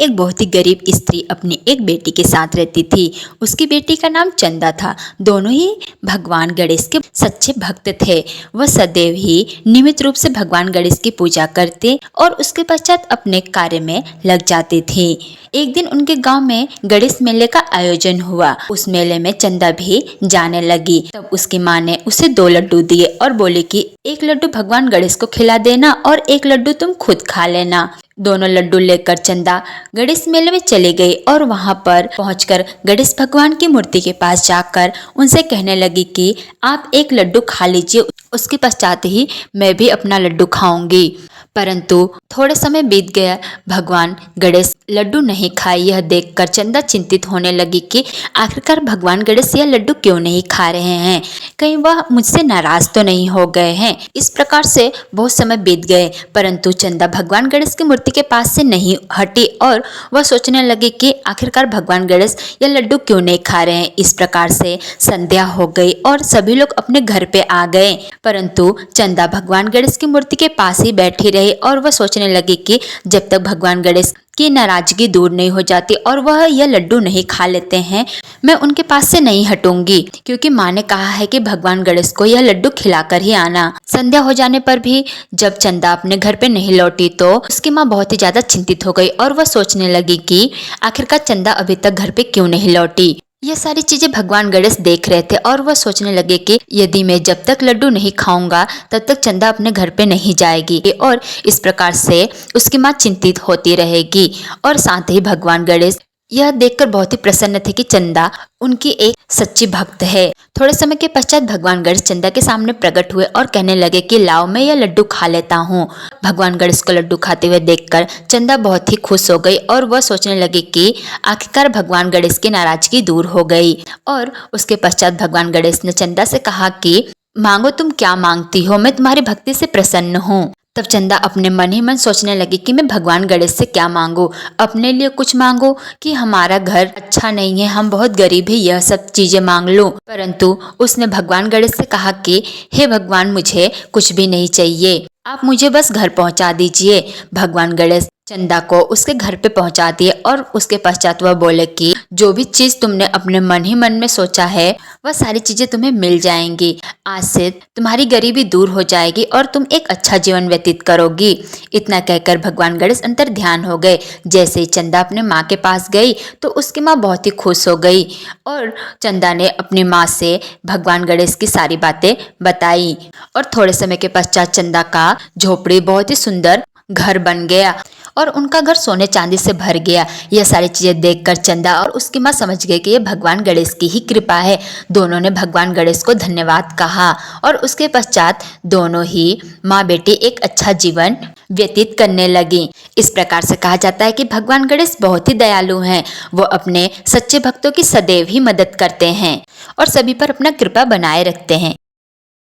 एक बहुत ही गरीब स्त्री अपनी एक बेटी के साथ रहती थी। उसकी बेटी का नाम चंदा था। दोनों ही भगवान गणेश के सच्चे भक्त थे। वह सदैव ही नियमित रूप से भगवान गणेश की पूजा करते और उसके पश्चात अपने कार्य में लग जाते थे। एक दिन उनके गांव में गणेश मेले का आयोजन हुआ। उस मेले में चंदा भी जाने लगी। तब उसकी माँ ने उसे 2 लड्डू दिए और बोली कि एक लड्डू भगवान गणेश को खिला देना और एक लड्डू तुम खुद खा लेना। दोनों लड्डू लेकर चंदा गणेश मेले में चली गई और वहां पर पहुंचकर गणेश भगवान की मूर्ति के पास जाकर उनसे कहने लगी कि आप एक लड्डू खा लीजिए, उसके पश्चात ही मैं भी अपना लड्डू खाऊंगी। परंतु थोड़े समय बीत गया, भगवान गणेश लड्डू नहीं खाए। यह देखकर चंदा चिंतित होने लगी कि आखिरकार भगवान गणेश यह लड्डू क्यों नहीं खा रहे हैं, कहीं वह मुझसे नाराज तो नहीं हो गए हैं। इस प्रकार से बहुत समय बीत गए, परंतु चंदा भगवान गणेश की मूर्ति के पास से नहीं हटी और वह सोचने लगी कि आखिरकार भगवान गणेश यह लड्डू क्यों नहीं खा रहे हैं। इस प्रकार से संध्या हो गई और सभी लोग अपने घर पे आ गए, परंतु चंदा भगवान गणेश की मूर्ति के पास ही बैठी रही और वह सोचने लगी कि जब तक भगवान गणेश की नाराजगी दूर नहीं हो जाती और वह यह लड्डू नहीं खा लेते हैं, मैं उनके पास से नहीं हटूंगी, क्योंकि माँ ने कहा है कि भगवान गणेश को यह लड्डू खिलाकर ही आना। संध्या हो जाने पर भी जब चंदा अपने घर पे नहीं लौटी तो उसकी माँ बहुत ही ज्यादा चिंतित हो गई और वह सोचने लगी कि आखिरकार चंदा अभी तक घर पे क्यों नहीं लौटी। यह सारी चीजें भगवान गणेश देख रहे थे और वह सोचने लगे कि यदि मैं जब तक लड्डू नहीं खाऊंगा तब तक चंदा अपने घर पे नहीं जाएगी और इस प्रकार से उसकी माँ चिंतित होती रहेगी। और साथ ही भगवान गणेश यह देखकर बहुत ही प्रसन्न थे कि चंदा उनकी एक सच्ची भक्त है। थोड़े समय के पश्चात भगवान गणेश चंदा के सामने प्रकट हुए और कहने लगे कि लाओ मैं यह लड्डू खा लेता हूँ। भगवान गणेश को लड्डू खाते हुए देखकर चंदा बहुत ही खुश हो गई और वह सोचने लगी कि आखिरकार भगवान गणेश की नाराजगी दूर हो गई। और उसके पश्चात भगवान गणेश ने चंदा से कहा कि मांगो, तुम क्या मांगती हो, मैं तुम्हारी भक्ति से प्रसन्न हूँ। तब चंदा अपने मन ही मन सोचने लगी कि मैं भगवान गणेश से क्या मांगू, अपने लिए कुछ मांगो कि हमारा घर अच्छा नहीं है, हम बहुत गरीब है, यह सब चीजें मांग लूं। परंतु उसने भगवान गणेश से कहा कि हे भगवान, मुझे कुछ भी नहीं चाहिए, आप मुझे बस घर पहुंचा दीजिए। भगवान गणेश चंदा को उसके घर पे पहुंचा दिए और उसके पश्चात वह बोले कि जो भी चीज तुमने अपने मन ही मन में सोचा है वह सारी चीजें तुम्हें मिल जाएंगी। आज से तुम्हारी गरीबी दूर हो जाएगी और तुम एक अच्छा जीवन व्यतीत करोगी। इतना कहकर भगवान गणेश अंतर ध्यान हो गए। जैसे ही चंदा अपने माँ के पास गई तो उसकी माँ बहुत ही खुश हो गई और चंदा ने अपनी माँ से भगवान गणेश की सारी बातें बताई। और थोड़े समय के पश्चात चंदा का झोपड़ी बहुत ही सुंदर घर बन गया और उनका घर सोने चांदी से भर गया। यह सारी चीजें देखकर चंदा और उसकी माँ समझ गए कि यह भगवान गणेश की ही कृपा है। दोनों ने भगवान गणेश को धन्यवाद कहा और उसके पश्चात दोनों ही माँ बेटी एक अच्छा जीवन व्यतीत करने लगी। इस प्रकार से कहा जाता है कि भगवान गणेश बहुत ही दयालु हैं। वो अपने सच्चे भक्तों की सदैव ही मदद करते हैं और सभी पर अपना कृपा बनाए रखते हैं।